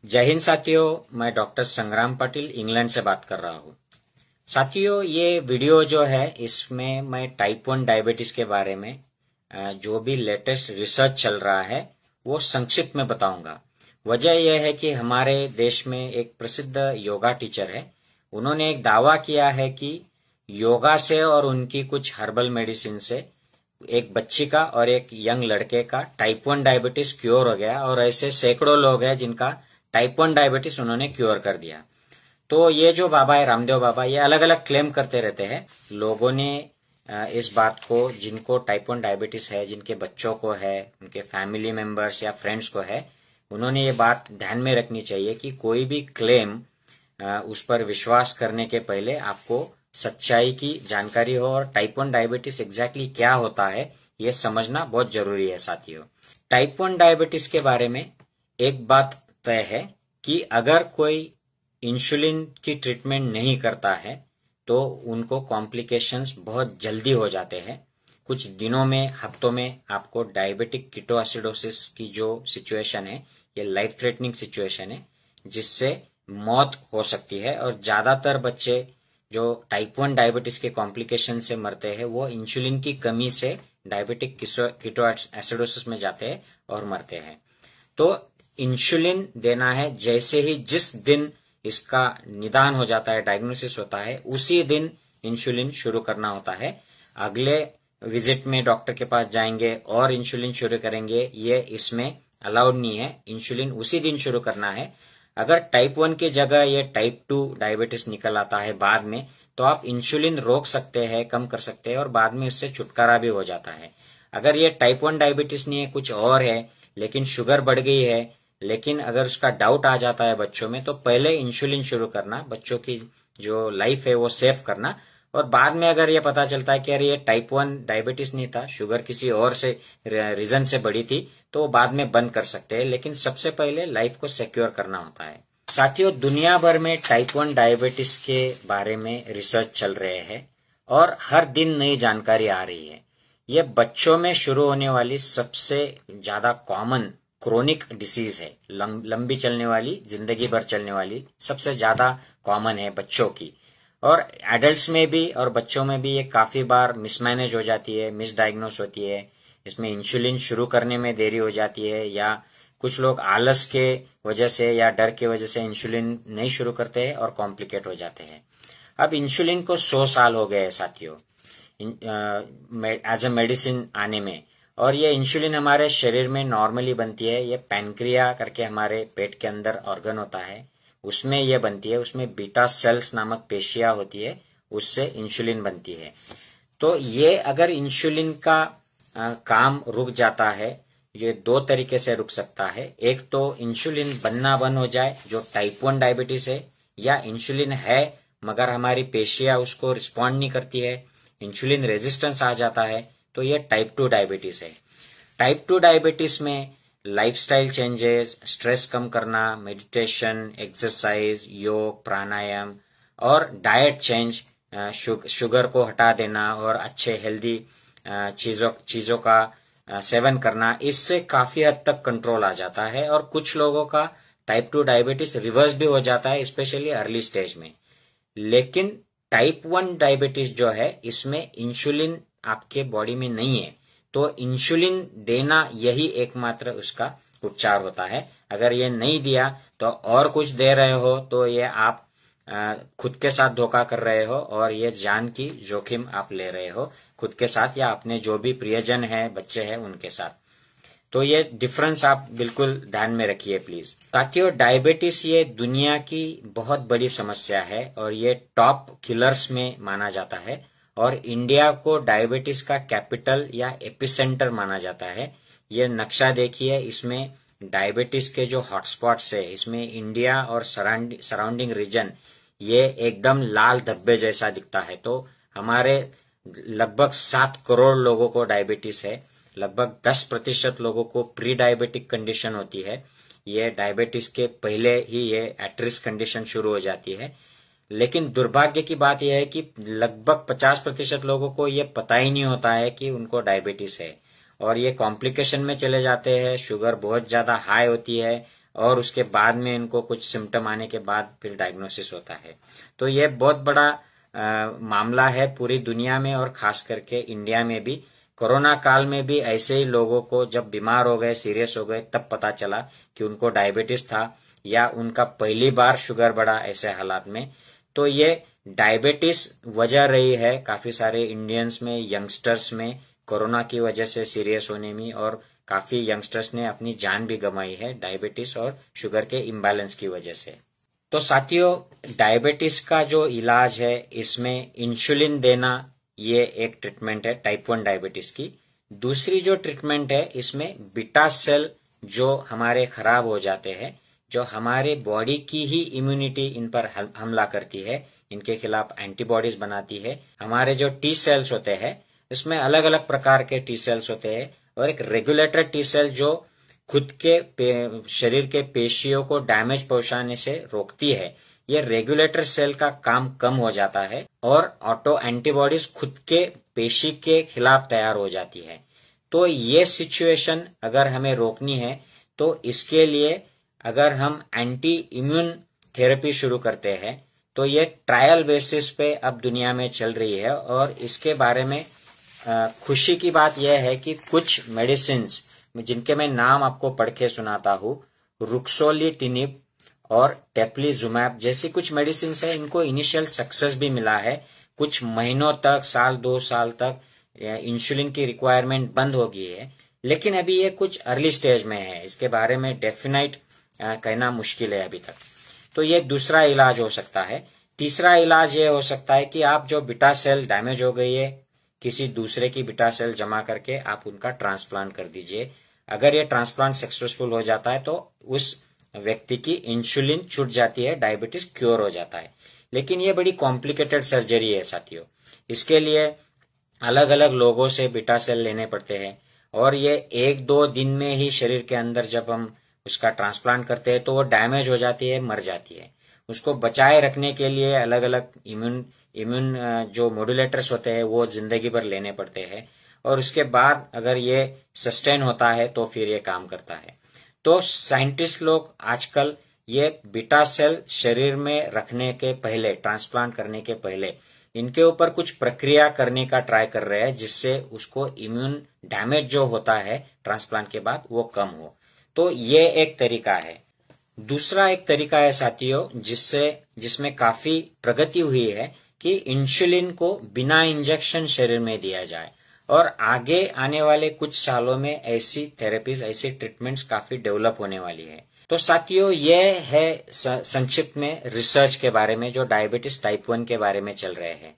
जय हिंद साथियों, मैं डॉक्टर संग्राम पाटिल इंग्लैंड से बात कर रहा हूँ। साथियों, ये वीडियो जो है इसमें मैं टाइप 1 डायबिटीज के बारे में जो भी लेटेस्ट रिसर्च चल रहा है वो संक्षिप्त में बताऊंगा। वजह यह है कि हमारे देश में एक प्रसिद्ध योगा टीचर है। उन्होंने एक दावा किया है कि योगा से और उनकी कुछ हर्बल मेडिसिन से एक बच्ची का और एक यंग लड़के का टाइप 1 डायबिटीज क्योर हो गया, और ऐसे सैकड़ों लोग हैं जिनका टाइप 1 डायबिटीज उन्होंने क्योर कर दिया। तो ये जो बाबा है, रामदेव बाबा, ये अलग अलग क्लेम करते रहते हैं। लोगों ने इस बात को, जिनको टाइप 1 डायबिटीज है, जिनके बच्चों को है, उनके फैमिली मेंबर्स या फ्रेंड्स को है, उन्होंने ये बात ध्यान में रखनी चाहिए कि कोई भी क्लेम उस पर विश्वास करने के पहले आपको सच्चाई की जानकारी हो और टाइप 1 डायबिटीज एग्जैक्टली क्या होता है ये समझना बहुत जरूरी है। साथियों, टाइप 1 डायबिटीज के बारे में एक बात तय है कि अगर कोई इंसुलिन की ट्रीटमेंट नहीं करता है तो उनको कॉम्प्लिकेशंस बहुत जल्दी हो जाते हैं। कुछ दिनों में, हफ्तों में आपको डायबिटिक कीटोएसिडोसिस की जो सिचुएशन है, ये लाइफ थ्रेटनिंग सिचुएशन है जिससे मौत हो सकती है। और ज्यादातर बच्चे जो टाइप 1 डायबिटीज के कॉम्प्लिकेशन से मरते हैं वो इंसुलिन की कमी से डायबिटिक कीटोएसिडोसिस में जाते हैं और मरते हैं। तो इंसुलिन देना है, जैसे ही जिस दिन इसका निदान हो जाता है, डायग्नोसिस होता है, उसी दिन इंसुलिन शुरू करना होता है। अगले विजिट में डॉक्टर के पास जाएंगे और इंसुलिन शुरू करेंगे, ये इसमें अलाउड नहीं है। इंसुलिन उसी दिन शुरू करना है। अगर टाइप 1 की जगह ये टाइप 2 डायबिटीज निकल आता है बाद में, तो आप इंसुलिन रोक सकते हैं, कम कर सकते हैं और बाद में इससे छुटकारा भी हो जाता है। अगर ये टाइप 1 डायबिटीज नहीं है, कुछ और है, लेकिन शुगर बढ़ गई है, लेकिन अगर उसका डाउट आ जाता है बच्चों में, तो पहले इंसुलिन शुरू करना, बच्चों की जो लाइफ है वो सेव करना। और बाद में अगर ये पता चलता है कि अरे ये टाइप 1 डायबिटीज नहीं था, शुगर किसी और से रीजन से बढ़ी थी, तो वो बाद में बंद कर सकते हैं। लेकिन सबसे पहले लाइफ को सिक्योर करना होता है। साथियों, दुनिया भर में टाइप 1 डायबिटीज के बारे में रिसर्च चल रहे हैं और हर दिन नई जानकारी आ रही है। ये बच्चों में शुरू होने वाली सबसे ज्यादा कॉमन क्रोनिक डिसीज है। लंबी चलने वाली, जिंदगी भर चलने वाली सबसे ज्यादा कॉमन है बच्चों की। और एडल्ट्स में भी और बच्चों में भी ये काफी बार मिसमैनेज हो जाती है, मिसडायग्नोस होती है। इसमें इंसुलिन शुरू करने में देरी हो जाती है, या कुछ लोग आलस के वजह से या डर के वजह से इंसुलिन नहीं शुरू करते हैं और कॉम्प्लिकेट हो जाते हैं। अब इंसुलिन को 100 साल हो गए हैं साथियों एज ए मेडिसिन आने में। और ये इंसुलिन हमारे शरीर में नॉर्मली बनती है। ये पैनक्रिया करके हमारे पेट के अंदर ऑर्गन होता है, उसमें ये बनती है। उसमें बीटा सेल्स नामक पेशियां होती है, उससे इंसुलिन बनती है। तो ये अगर इंसुलिन का काम रुक जाता है, ये दो तरीके से रुक सकता है। एक तो इंसुलिन बनना बंद हो जाए, जो टाइप 1 डायबिटीज है, या इंसुलिन है मगर हमारी पेशियां उसको रिस्पॉन्ड नहीं करती है, इंसुलिन रेजिस्टेंस आ जाता है, तो ये टाइप 2 डायबिटीज है। टाइप 2 डायबिटीज में लाइफस्टाइल चेंजेस, स्ट्रेस कम करना, मेडिटेशन, एक्सरसाइज, योग, प्राणायाम और डाइट चेंज, शुगर को हटा देना और अच्छे हेल्दी चीजों का सेवन करना, इससे काफी हद तक कंट्रोल आ जाता है। और कुछ लोगों का टाइप 2 डायबिटीज रिवर्स भी हो जाता है, स्पेशली अर्ली स्टेज में। लेकिन टाइप 1 डायबिटीज जो है, इसमें इंसुलिन आपके बॉडी में नहीं है, तो इंसुलिन देना यही एकमात्र उसका उपचार होता है। अगर ये नहीं दिया तो और कुछ दे रहे हो तो ये आप खुद के साथ धोखा कर रहे हो और ये जान की जोखिम आप ले रहे हो, खुद के साथ या अपने जो भी प्रियजन है, बच्चे हैं, उनके साथ। तो ये डिफरेंस आप बिल्कुल ध्यान में रखिए प्लीज। साथियों, डायबिटीज ये दुनिया की बहुत बड़ी समस्या है और ये टॉप किलर्स में माना जाता है। और इंडिया को डायबिटीज का कैपिटल या एपिसेंटर माना जाता है। ये नक्शा देखिए, इसमें डायबिटीज के जो हॉटस्पॉट्स है, इसमें इंडिया और सराउंडिंग रीजन ये एकदम लाल धब्बे जैसा दिखता है। तो हमारे लगभग 7 करोड़ लोगों को डायबिटीज है। लगभग 10% लोगों को प्री डायबिटिक कंडीशन होती है। ये डायबिटीज के पहले ही ये एट रिस्क कंडीशन शुरू हो जाती है। लेकिन दुर्भाग्य की बात यह है कि लगभग 50% लोगों को ये पता ही नहीं होता है कि उनको डायबिटीज है और ये कॉम्प्लिकेशन में चले जाते हैं। शुगर बहुत ज्यादा हाई होती है और उसके बाद में इनको कुछ सिम्टम आने के बाद फिर डायग्नोसिस होता है। तो ये बहुत बड़ा मामला है पूरी दुनिया में और खास करके इंडिया में भी। कोरोना काल में भी ऐसे ही लोगों को जब बीमार हो गए, सीरियस हो गए, तब पता चला कि उनको डायबिटीज था या उनका पहली बार शुगर बढ़ा ऐसे हालात में। तो ये डायबिटीज वजह रही है काफी सारे इंडियंस में, यंगस्टर्स में, कोरोना की वजह से सीरियस होने में, और काफी यंगस्टर्स ने अपनी जान भी गंवाई है डायबिटीज और शुगर के इम्बैलेंस की वजह से। तो साथियों, डायबिटीज का जो इलाज है इसमें इंसुलिन देना ये एक ट्रीटमेंट है टाइप 1 डायबिटीज की। दूसरी जो ट्रीटमेंट है इसमें बीटा सेल जो हमारे खराब हो जाते हैं, जो हमारे बॉडी की ही इम्यूनिटी इन पर हमला करती है, इनके खिलाफ एंटीबॉडीज बनाती है। हमारे जो टी सेल्स होते हैं इसमें अलग अलग प्रकार के टी सेल्स होते हैं, और एक रेगुलेटर टी सेल जो खुद के शरीर के पेशियों को डैमेज पहुंचाने से रोकती है। ये रेगुलेटर सेल का काम कम हो जाता है और ऑटो एंटीबॉडीज खुद के पेशी के खिलाफ तैयार हो जाती है। तो ये सिचुएशन अगर हमें रोकनी है तो इसके लिए अगर हम एंटी इम्यून थेरेपी शुरू करते हैं तो ये ट्रायल बेसिस पे अब दुनिया में चल रही है। और इसके बारे में खुशी की बात यह है कि कुछ मेडिसिन्स जिनके मैं नाम आपको पढ़ के सुनाता हूँ, रुक्सोलिटिनिब और टेप्लीजुमैब जैसी कुछ मेडिसिन है, इनको इनिशियल सक्सेस भी मिला है। कुछ महीनों तक, साल 2 साल तक इंसुलिन की रिक्वायरमेंट बंद हो गई है, लेकिन अभी ये कुछ अर्ली स्टेज में है। इसके बारे में डेफिनेट कहना मुश्किल है अभी तक। तो ये दूसरा इलाज हो सकता है। तीसरा इलाज ये हो सकता है कि आप जो बीटा सेल डैमेज हो गई है, किसी दूसरे की बीटा सेल जमा करके आप उनका ट्रांसप्लांट कर दीजिए। अगर ये ट्रांसप्लांट सक्सेसफुल हो जाता है तो उस व्यक्ति की इंसुलिन छूट जाती है, डायबिटीज क्योर हो जाता है। लेकिन ये बड़ी कॉम्प्लिकेटेड सर्जरी है साथियों। इसके लिए अलग अलग लोगों से बीटा सेल लेने पड़ते हैं, और ये 1-2 दिन में ही शरीर के अंदर जब हम उसका ट्रांसप्लांट करते हैं तो वो डैमेज हो जाती है, मर जाती है। उसको बचाए रखने के लिए अलग अलग इम्यून जो मॉड्यूलेटर्स होते हैं वो जिंदगी भर लेने पड़ते हैं, और उसके बाद अगर ये सस्टेन होता है तो फिर ये काम करता है। तो साइंटिस्ट लोग आजकल ये बीटा सेल शरीर में रखने के पहले, ट्रांसप्लांट करने के पहले, इनके ऊपर कुछ प्रक्रिया करने का ट्राई कर रहे हैं जिससे उसको इम्यून डैमेज जो होता है ट्रांसप्लांट के बाद वो कम हो। तो ये एक तरीका है। दूसरा एक तरीका है साथियों जिसमें काफी प्रगति हुई है कि इंसुलिन को बिना इंजेक्शन शरीर में दिया जाए, और आगे आने वाले कुछ सालों में ऐसी थेरेपीज, ऐसी ट्रीटमेंट्स काफी डेवलप होने वाली है। तो साथियों, ये है संक्षिप्त में रिसर्च के बारे में जो डायबिटीज टाइप 1 के बारे में चल रहे हैं।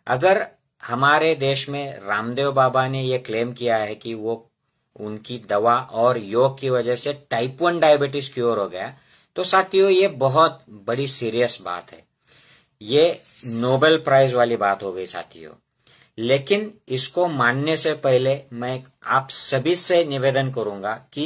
अगर हमारे देश में रामदेव बाबा ने ये क्लेम किया है कि वो उनकी दवा और योग की वजह से टाइप 1 डायबिटीज क्योर हो गया, तो साथियों ये बहुत बड़ी सीरियस बात है। ये नोबेल प्राइज वाली बात हो गई साथियों। लेकिन इसको मानने से पहले मैं आप सभी से निवेदन करूंगा कि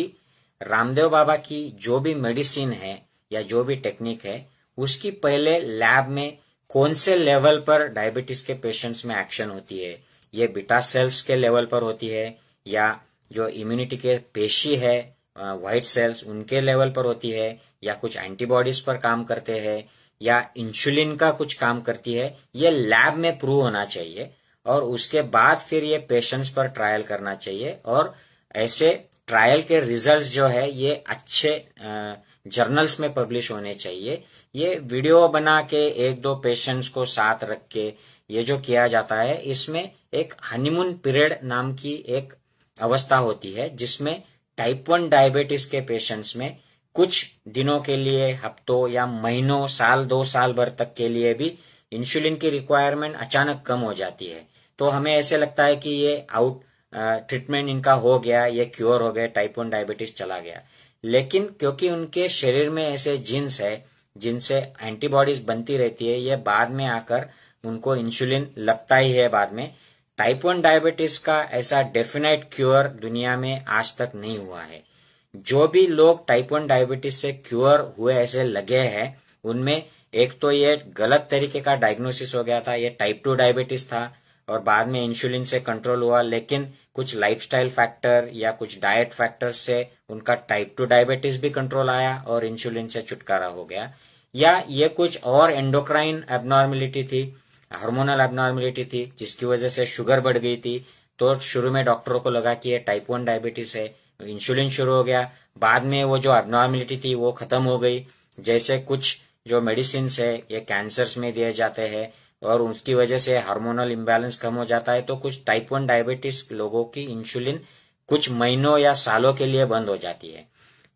रामदेव बाबा की जो भी मेडिसिन है या जो भी टेक्निक है, उसकी पहले लैब में कौन से लेवल पर डायबिटीज के पेशेंट्स में एक्शन होती है। ये बीटा सेल्स के लेवल पर होती है, या जो इम्यूनिटी के पेशी है व्हाइट सेल्स उनके लेवल पर होती है, या कुछ एंटीबॉडीज पर काम करते हैं, या इंसुलिन का कुछ काम करती है। ये लैब में प्रूव होना चाहिए, और उसके बाद फिर ये पेशेंट्स पर ट्रायल करना चाहिए। और ऐसे ट्रायल के रिजल्ट्स जो है ये अच्छे जर्नल्स में पब्लिश होने चाहिए। ये वीडियो बना के 1-2 पेशेंट्स को साथ रख के ये जो किया जाता है, इसमें एक हनीमून पीरियड नाम की एक अवस्था होती है जिसमें टाइप 1 डायबिटीज के पेशेंट्स में कुछ दिनों के लिए, हफ्तों या महीनों, साल 2 साल भर तक के लिए भी इंसुलिन की रिक्वायरमेंट अचानक कम हो जाती है। तो हमें ऐसे लगता है कि ये ट्रीटमेंट इनका हो गया, ये क्योर हो गया, टाइप 1 डायबिटीज चला गया। लेकिन क्योंकि उनके शरीर में ऐसे जीन्स है जिनसे एंटीबॉडीज बनती रहती है, ये बाद में आकर उनको इंसुलिन लगता ही है बाद में। टाइप 1 डायबिटीज का ऐसा डेफिनेट क्योर दुनिया में आज तक नहीं हुआ है। जो भी लोग टाइप 1 डायबिटीज से क्योर हुए ऐसे लगे हैं, उनमें एक तो ये गलत तरीके का डायग्नोसिस हो गया था, ये टाइप 2 डायबिटीज था, और बाद में इंसुलिन से कंट्रोल हुआ। लेकिन कुछ लाइफस्टाइल फैक्टर या कुछ डाइट फैक्टर्स से उनका टाइप 2 डायबिटीज भी कंट्रोल आया और इंसुलिन से छुटकारा हो गया, या ये कुछ और एंडोक्राइन एबनॉर्मेलिटी थी, हार्मोनल एबनॉर्मेलिटी थी, जिसकी वजह से शुगर बढ़ गई थी। तो शुरू में डॉक्टरों को लगा कि ये टाइप 1 डायबिटीज है, इंसुलिन शुरू हो गया। बाद में वो जो एबनॉर्मेलिटी थी वो खत्म हो गई। जैसे कुछ जो मेडिसिन है ये कैंसर्स में दिए जाते हैं और उसकी वजह से हार्मोनल इम्बैलेंस कम हो जाता है, तो कुछ टाइप 1 डायबिटीज लोगों की इंसुलिन कुछ महीनों या सालों के लिए बंद हो जाती है।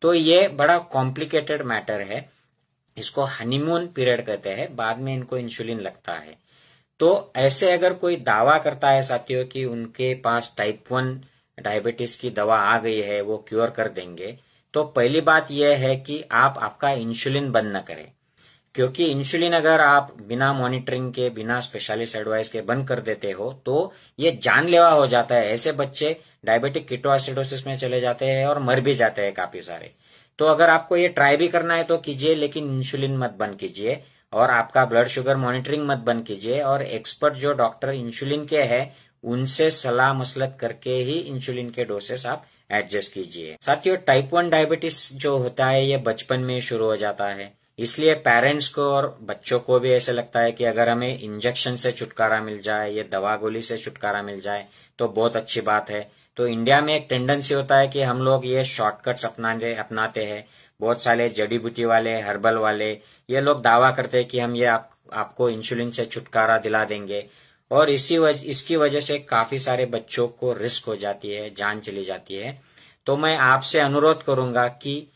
तो ये बड़ा कॉम्प्लिकेटेड मैटर है, इसको हनीमून पीरियड कहते हैं, बाद में इनको इंसुलिन लगता है। तो ऐसे अगर कोई दावा करता है साथियों कि उनके पास टाइप 1 डायबिटीज की दवा आ गई है, वो क्योर कर देंगे, तो पहली बात यह है कि आप आपका इंसुलिन बंद न करें। क्योंकि इंसुलिन अगर आप बिना मॉनिटरिंग के, बिना स्पेशलिस्ट एडवाइस के बंद कर देते हो तो ये जानलेवा हो जाता है। ऐसे बच्चे डायबिटिक कीटोएसिडोसिस में चले जाते हैं और मर भी जाते हैं काफी सारे। तो अगर आपको ये ट्राई भी करना है तो कीजिए, लेकिन इंसुलिन मत बंद कीजिए और आपका ब्लड शुगर मॉनिटरिंग मत बंद कीजिए। और एक्सपर्ट जो डॉक्टर इंसुलिन के हैं उनसे सलाह मसलत करके ही इंसुलिन के डोसेस आप एडजस्ट कीजिए। साथियों, टाइप 1 डायबिटीज जो होता है ये बचपन में शुरू हो जाता है, इसलिए पेरेंट्स को और बच्चों को भी ऐसे लगता है कि अगर हमें इंजेक्शन से छुटकारा मिल जाए, ये दवा गोली से छुटकारा मिल जाए तो बहुत अच्छी बात है। तो इंडिया में एक टेंडेंसी होता है कि हम लोग ये शॉर्टकट्स अपनाते हैं। बहुत सारे जड़ी बूटी वाले, हर्बल वाले, ये लोग दावा करते हैं कि हम ये आपको इंसुलिन से छुटकारा दिला देंगे, और इसकी वजह से काफी सारे बच्चों को रिस्क हो जाती है, जान चली जाती है। तो मैं आपसे अनुरोध करूंगा कि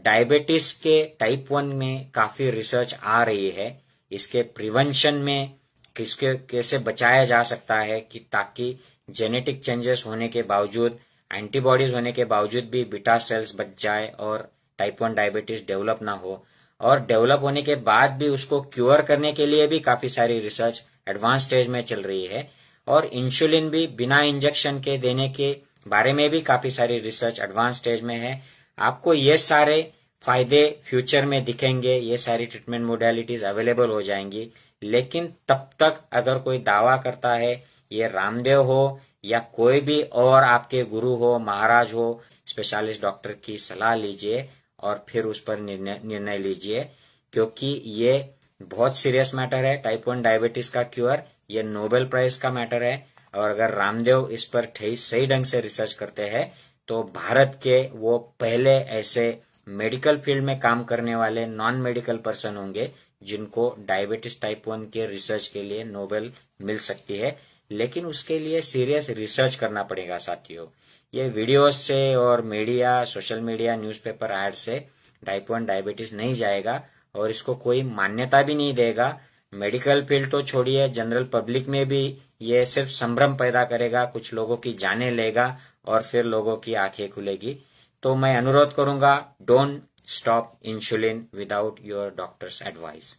डायबिटीज के टाइप 1 में काफी रिसर्च आ रही है, इसके प्रिवेंशन में किसके कैसे बचाया जा सकता है कि ताकि जेनेटिक चेंजेस होने के बावजूद, एंटीबॉडीज होने के बावजूद भी बीटा सेल्स बच जाए और टाइप 1 डायबिटीज डेवलप ना हो। और डेवलप होने के बाद भी उसको क्योर करने के लिए भी काफी सारी रिसर्च एडवांस स्टेज में चल रही है। और इंसुलिन भी बिना इंजेक्शन के देने के बारे में भी काफी सारी रिसर्च एडवांस स्टेज में है। आपको ये सारे फायदे फ्यूचर में दिखेंगे, ये सारी ट्रीटमेंट मोडेलिटीज अवेलेबल हो जाएंगी। लेकिन तब तक अगर कोई दावा करता है, ये रामदेव हो या कोई भी और आपके गुरु हो, महाराज हो, स्पेशलिस्ट डॉक्टर की सलाह लीजिए और फिर उस पर निर्णय लीजिए, क्योंकि ये बहुत सीरियस मैटर है। टाइप 1 डायबिटीज का क्योर ये नोबेल प्राइज का मैटर है, और अगर रामदेव इस पर सही ढंग से रिसर्च करते हैं तो भारत के वो पहले ऐसे मेडिकल फील्ड में काम करने वाले नॉन मेडिकल पर्सन होंगे जिनको डायबिटीज टाइप 1 के रिसर्च के लिए नोबेल मिल सकती है। लेकिन उसके लिए सीरियस रिसर्च करना पड़ेगा साथियों। ये वीडियोस से और media, social media, newspaper ad से टाइप 1 डायबिटीज नहीं जाएगा और इसको कोई मान्यता भी नहीं देगा। मेडिकल फील्ड तो छोड़िए, जनरल पब्लिक में भी ये सिर्फ संभ्रम पैदा करेगा, कुछ लोगों की जानें लेगा और फिर लोगों की आंखें खुलेगी। तो मैं अनुरोध करूंगा, don't stop insulin without your doctors advice.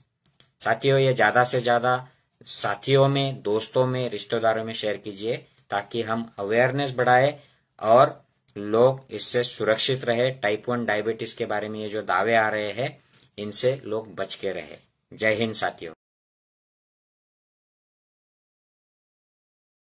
साथियों, ये ज्यादा से ज्यादा साथियों में, दोस्तों में, रिश्तेदारों में शेयर कीजिए ताकि हम अवेयरनेस बढ़ाए और लोग इससे सुरक्षित रहे। टाइप 1 डायबिटीज के बारे में ये जो दावे आ रहे हैं इनसे लोग बच के रहे। जय हिंद साथियों।